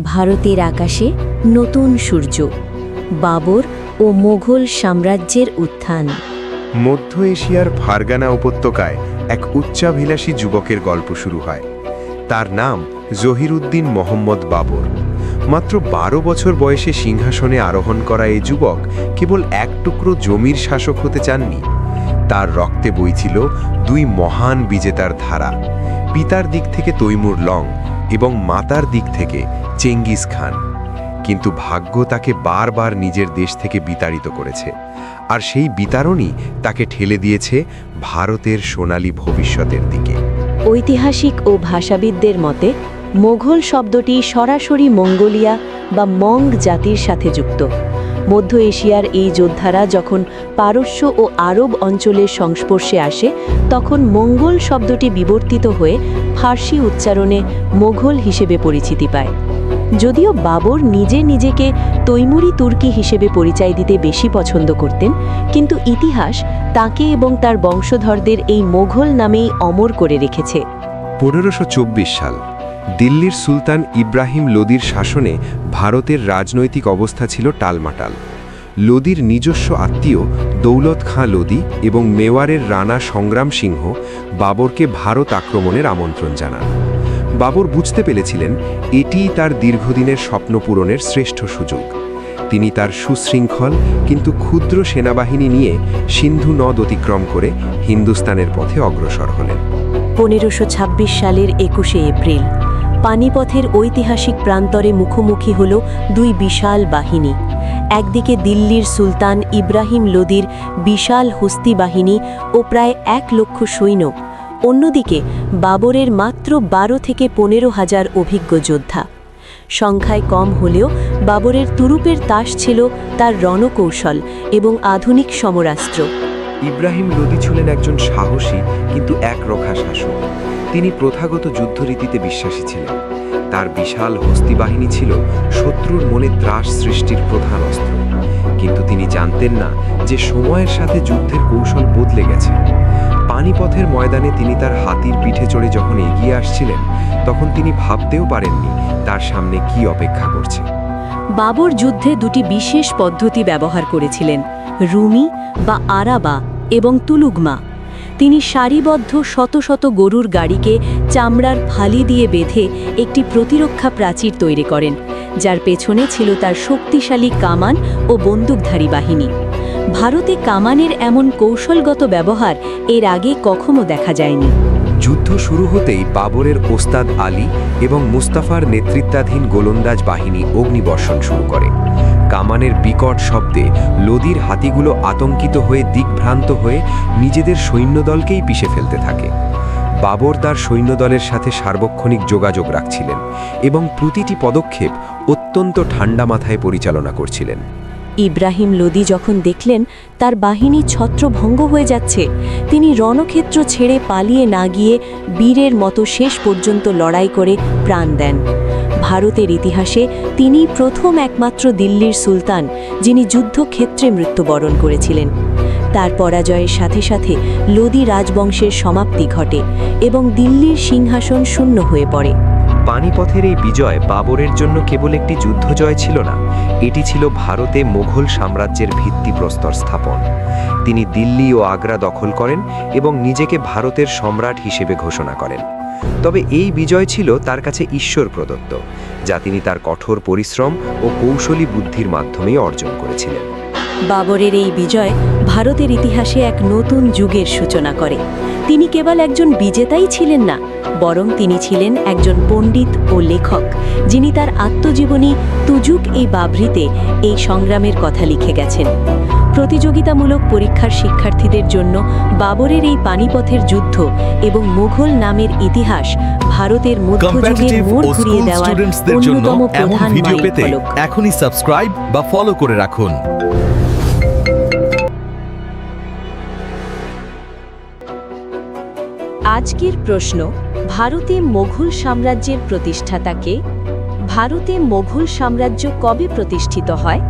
ভারতের আকাশে নতুন সূর্য, বাবর ও মোঘল সাম্রাজ্যের উত্থান। মধ্য এশিয়ার ফারগানা উপত্যকায় এক উচ্চাভিলাষী যুবকের গল্প শুরু হয়। তার নাম জহিরুদ্দিন মোহাম্মদ বাবর। মাত্র 12 বছর বয়সে সিংহাসনে আরোহণ করা এই যুবক কেবল এক টুকরো জমির শাসক হতে চাননি। তার রক্তে বইছিল দুই মহান বিজেতার ধারা, পিতার দিক থেকে তৈমুর লং এবং মাতার দিক থেকে চেঙ্গিস খান। কিন্তু ভাগ্য তাকে বারবার নিজের দেশ থেকে বিতাড়িত করেছে, আর সেই বিতাড়নই তাকে ঠেলে দিয়েছে ভারতের সোনালী ভবিষ্যতের দিকে। ঐতিহাসিক ও ভাষাবিদদের মতে মোঘল শব্দটি সরাসরি মঙ্গোলিয়া বা মং জাতির সাথে যুক্ত। মধ্য এশিয়ার এই যোদ্ধারা যখন পারস্য ও আরব অঞ্চলের সংস্পর্শে আসে, তখন মঙ্গল শব্দটি বিবর্তিত হয়ে ফার্সি উচ্চারণে মোঘল হিসেবে পরিচিতি পায়। যদিও বাবর নিজেকে তৈমুরি তুর্কি হিসেবে পরিচয় দিতে বেশি পছন্দ করতেন, কিন্তু ইতিহাস তাকে এবং তার বংশধরদের এই মোঘল নামেই অমর করে রেখেছে। 1524 সাল দিল্লির সুলতান ইব্রাহিম লোদির শাসনে ভারতের রাজনৈতিক অবস্থা ছিল টালমাটাল। লোদির নিজস্ব আত্মীয় দৌলত খাঁ লোদি এবং মেওয়ারের রানা সংগ্রাম সিংহ বাবরকে ভারত আক্রমণের আমন্ত্রণ জানান। বাবর বুঝতে পেরেছিলেন এটিই তার দীর্ঘদিনের স্বপ্ন পূরণের শ্রেষ্ঠ সুযোগ। তিনি তার সুশৃঙ্খল কিন্তু ক্ষুদ্র সেনাবাহিনী নিয়ে সিন্ধু নদ অতিক্রম করে হিন্দুস্তানের পথে অগ্রসর হলেন। 1526 সালের 21শে এপ্রিল পানিপথের ঐতিহাসিক প্রান্তরে মুখোমুখি হল দুই বিশাল বাহিনী। একদিকে দিল্লির সুলতান ইব্রাহিম লোদির বিশাল হস্তি বাহিনী ও প্রায় 1 লক্ষ সৈন্য, অন্যদিকে বাবরের মাত্র 12 থেকে 15,000 অভিজ্ঞ যোদ্ধা। সংখ্যায় কম হলেও বাবরের তুরুপের তাস ছিল তার রণকৌশল এবং আধুনিক সমরাস্ত্র। ইব্রাহিম লোদি ছিলেন একজন সাহসী কিন্তু একরোখা শাসক। তিনি প্রথাগত যুদ্ধরীতিতে বিশ্বাসী ছিলেন। তার বিশাল হস্তি বাহিনী ছিল শত্রুর মনে ত্রাস সৃষ্টির প্রধান অস্ত্র। কিন্তু তিনি জানতেন না যে সময়ের সাথে যুদ্ধের কৌশল বদলে গেছে। পানিপথের ময়দানে তিনি তার হাতির পিঠে চড়ে যখন এগিয়ে আসছিলেন, তখন তিনি ভাবতেও পারেননি তার সামনে কি অপেক্ষা করছে। বাবর যুদ্ধে দুটি বিশেষ পদ্ধতি ব্যবহার করেছিলেন, রুমি বা আরাবা এবং তুলুগমা। তিনি সারিবদ্ধ শত শত গরুর গাড়িকে চামড়ার ফালি দিয়ে বেঁধে একটি প্রতিরক্ষা প্রাচীর তৈরি করেন, যার পেছনে ছিল তার শক্তিশালী কামান ও বন্দুকধারী বাহিনী। ভারতে কামানের এমন কৌশলগত ব্যবহার এর আগে কখনো দেখা যায়নি। যুদ্ধ শুরু হতেই বাবরের ওস্তাদ আলী এবং মুস্তাফার নেতৃত্বাধীন গোলন্দাজ বাহিনী অগ্নিবর্ষণ শুরু করে। কামানের বিকট শব্দে লোদির হাতিগুলো আতঙ্কিত হয়ে দিকভ্রান্ত হয়ে নিজেদের সৈন্যদলকেই পিষে ফেলতে থাকে। বাবর তার সৈন্যদলের সাথে সার্বক্ষণিক যোগাযোগ রাখছিলেন এবং প্রতিটি পদক্ষেপ অত্যন্ত ঠান্ডা মাথায় পরিচালনা করছিলেন। ইব্রাহিম লোদি যখন দেখলেন তার বাহিনী ছত্রভঙ্গ হয়ে যাচ্ছে, তিনি রণক্ষেত্র ছেড়ে পালিয়ে না গিয়ে বীরের মতো শেষ পর্যন্ত লড়াই করে প্রাণ দেন। ভারতের ইতিহাসে তিনি প্রথম একমাত্র দিল্লির সুলতান যিনি যুদ্ধক্ষেত্রে মৃত্যুবরণ করেছিলেন। তার পরাজয়ের সাথে সাথে লোদি রাজবংশের সমাপ্তি ঘটে এবং দিল্লির সিংহাসন শূন্য হয়ে পড়ে। পানিপথের এই বিজয় বাবরের জন্য কেবল একটি যুদ্ধজয় ছিল না, এটি ছিল ভারতে মোঘল সাম্রাজ্যের ভিত্তিপ্রস্তর স্থাপন। তিনি দিল্লি ও আগ্রা দখল করেন এবং নিজেকে ভারতের সম্রাট হিসেবে ঘোষণা করেন। তবে এই বিজয় ছিল তার কাছে ঈশ্বর প্রদত্ত, যা তিনি তার কঠোর পরিশ্রম ও কৌশলী বুদ্ধির মাধ্যমেই অর্জন করেছিলেন। বাবরের এই বিজয় ভারতের ইতিহাসে এক নতুন যুগের সূচনা করে। তিনি কেবল একজন বিজেতাই ছিলেন না, বরং তিনি ছিলেন একজন পণ্ডিত ও লেখক, যিনি তার আত্মজীবনী তুজুক এই বাবরিতে এই সংগ্রামের কথা লিখে গেছেন। প্রতিযোগিতামূলক পরীক্ষার শিক্ষার্থীদের জন্য বাবরের এই পানিপথের যুদ্ধ এবং মুঘল নামের ইতিহাস ভারতের মধ্যযুগের মোড় ঘুরিয়ে দেওয়ার অন্যতম প্রধান মাইলফলক। এখনই সাবস্ক্রাইব বা ফলো করে রাখুন। আজকের প্রশ্ন, ভারতে মোঘল সাম্রাজ্যের প্রতিষ্ঠাতা কে? ভারতে মোঘল সাম্রাজ্য কবে প্রতিষ্ঠিত হয়?